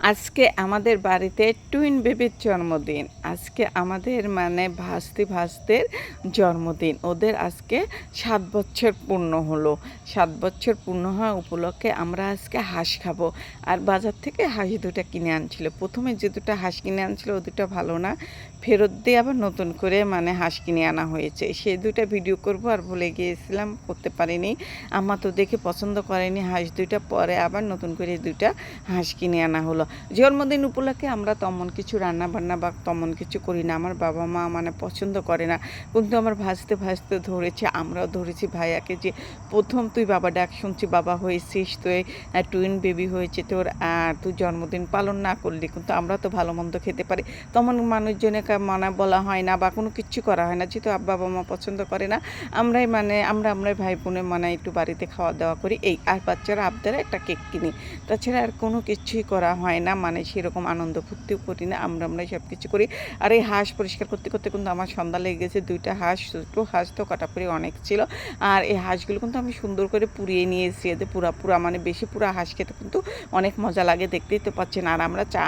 আজকে আমাদের বাড়িতে টুইন বেবির জন্মদিন। আজকে আমাদের মানে ভাস্তির জন্মদিন। ওদের আজকে ৭ বছর পূর্ণ হলো। ৭ বছর পূর্ণ হওয়া উপলক্ষে আমরা আজকে হাঁস খাবো। আর বাজার থেকে হাঁস ২ টা কিনে আনছিল। ১ম এ যে ২ টা হাঁস কিনে আনছিল ও ২ টা ভালো না। ফেরত দিয়ে আবার নতুন করে মানে হাঁস কিনে আনা হয়েছে। সেই ২ টা ভিডিও করব আর ভুলে গিয়েছিলাম, করতে পারিনি। আম্মা তো দেখে পছন্দ করেনি হাঁস ২ টা, পরে আবার নতুন করে ২ টা হাঁস কিনে আনা হলো। জন্মদিন উপলক্ষে আমরা তেমন কিছু রান্নাবান্না বা তেমন কিছু করি না। আমার বাবা মা মানে পছন্দ করে না। কিন্তু আমার ভাজতে ধরেছে, আমরাও ধরেছি ভাইয়াকে যে, "প্রথম তুই বাবা ডাক শুনছি, বাবা হয়েছিস, তুই টুইন বেবি হয়েছে তোর, তুই জন্মদিন পালন না করলি। কিন্তু আমরা তো ভালো মন্দ খেতে পারি।" তেমন মানুষজনকে মানে বলা হয় না বা কোনো কিচ্ছু করা হয় না। যেহেতু বাবা মা পছন্দ করে না, আমরাই ভাই বোনে মানে একটু বাড়িতে খাওয়া দাওয়া করি এই। আর বাচ্চারা আবদারে একটা কেক কিনি। তাছাড়া আর কোনো কিছুই করা হয় না, মানে সেরকম আনন্দ ফুর্তিও করি না, আমরাই সব কিছু করি। আর এই হাঁস পরিষ্কার করতে কিন্তু আমার সন্ধ্যা লেগে গেছে। ২ টা হাঁস, ছোটো হাঁস তো কাটাকুটি অনেক ছিল। আর এই হাঁসগুলো কিন্তু আমি সুন্দর করে পুড়িয়ে নিয়েছি। এদের পুরা মানে বেশি পুরা হাঁস খেতে কিন্তু অনেক মজা লাগে, দেখতেই তো পাচ্ছেন। আর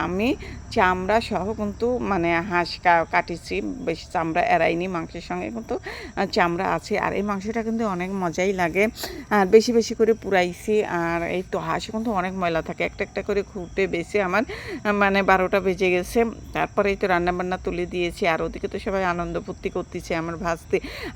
আমি চামড়া সহ কিন্তু মানে হাঁস কাটেছি, বেশি চামড়া এড়াইনি, মাংসের সঙ্গে কিন্তু চামড়া আছে। আর এই মাংসটা কিন্তু অনেক মজাই লাগে। আর বেশি করে পুড়াইছি। আর এই তো হাঁসে কিন্তু অনেক ময়লা থাকে, একটা করে খুঁটে বেছে আমার মানে ১২টা বেজে গেছে। তারপরে এই তো রান্নাবান্না তুলে দিয়েছি। আর ওদিকে তো সবাই আনন্দ ফুর্তি করতেছে।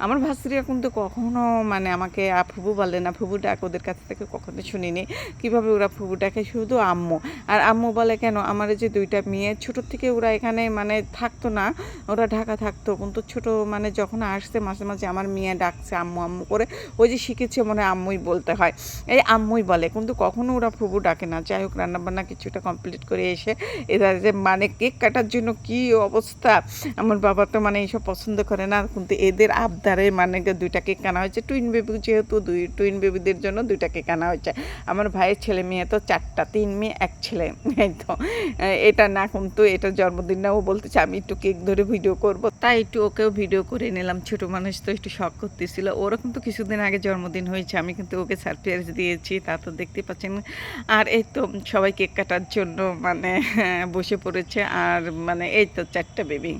আমার ভাস্তিরা কিন্তু কখনো মানে আমাকে ফুবু বলে না। ফুবু ডাক ওদের কাছ থেকে কখনো শুনিনি। কীভাবে ওরা ফুবু ডাকে, শুধু আম্মু। আর আম্মু বলে কেন, আমার যে ২ টা মেয়ে ছোটোর থেকে ওরা এখানে মানে থাকতো না, ওরা ঢাকা থাকতো। কিন্তু ছোটো মানে যখন আসছে মাঝে আমার মেয়ে ডাকছে আম্মু আম্মু করে, ওই যে শিখেছে মনে হয় আম্মুই বলতে হয়, এই আম্মুই বলে, কিন্তু কখনো ওরা ফুবু ডাকে না। যাই হোক, রান্নাবান্না কিছুটা কমপ্লিট করে এসে এরা যে মানে কেক কাটার জন্য কি অবস্থা। আমার বাবা তো মানে এইসব পছন্দ করে না, কিন্তু এদের আবদারে মানে ২ টা কেক আনা হয়েছে। টুইন বেবি যেহেতু, টুইন বেবিদের জন্য ২ টা কেক আনা হয়েছে। আমার ভাইয়ের ছেলে মেয়ে তো ৪ টা, ৩ মেয়ে ১ ছেলে। এই তো এটা না, কিন্তু এটা জন্মদিন না, ও বলতেছে আমি একটু কেক ধরে ভিডিও করব, তাই একটু ওকেও ভিডিও করে নিলাম। ছোটো মানুষ তো একটু শখ করতেছিল। ওরও কিন্তু কিছুদিন আগে জন্মদিন হয়েছে, আমি কিন্তু ওকে সারপ্রাইজ দিয়েছি, তা তো দেখতে পাচ্ছেন। আর এই তো সবাই কেক কাটার জন্য মানে বসে পড়েছে। আর মানে এই তো ৪ টা বেবি।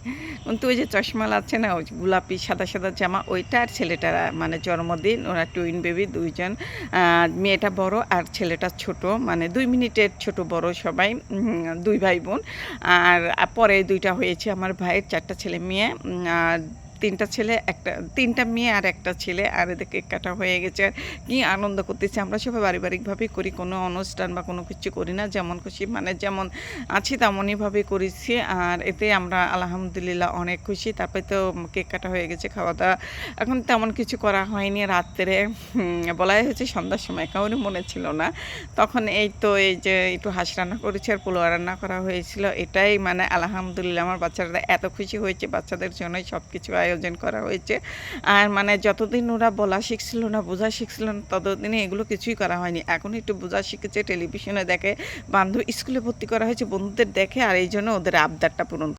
কিন্তু ওই যে চশমালা আছে না, ওই গোলাপি সাদা জামা, ওইটা আর ছেলেটার মানে জন্মদিন। ওরা টুইন বেবি ২ জন। মেয়েটা বড় আর ছেলেটা ছোট, মানে ২ মিনিটের ছোট বড় সবাই, ২ ভাই বোন। আর পরে ২ টা হয়েছে আমার ভাইয়ের, ৪ টা ছেলে মেয়ে। আর ৩ টা ছেলে, ৩ টা মেয়ে আর ১ টা ছেলে। আর এদের কেক কাটা হয়ে গেছে। আর কি আনন্দ করতেছি। আমরা সবাই পারিবারিকভাবেই করি, কোনো অনুষ্ঠান বা কোনো কিছু করি না। যেমন খুশি মানে যেমন আছি তেমনইভাবে করেছি। আর এতে আমরা আলহামদুলিল্লাহ অনেক খুশি। তারপরে তো কেক কাটা হয়ে গেছে, খাওয়া-দাওয়া এখন তেমন কিছু করা হয়নি। রাত্রে বলাই হয়েছে সন্ধ্যার সময়, কারোরই মনে ছিল না। তখন এই তো এই যে একটু হাঁস রান্না করেছি আর পোলাও রান্না করা হয়েছিল। এটাই মানে আলহামদুলিল্লাহ আমার বাচ্চারা এত খুশি হয়েছে, বাচ্চাদের জন্যই সব কিছু আয়োজন করা হয়েছে। আর মানে যতদিন ওরা বলা শিখছিল না, বোঝা শিখছিল না, ততদিনে এগুলো কিছুই করা হয়নি। এখন একটু বোঝা শিখেছে, টেলিভিশনে দেখে, স্কুলে ভর্তি করা হয়েছে, বন্ধুদের দেখে, আর এই জন্য ওদের আবদারটা পূরণ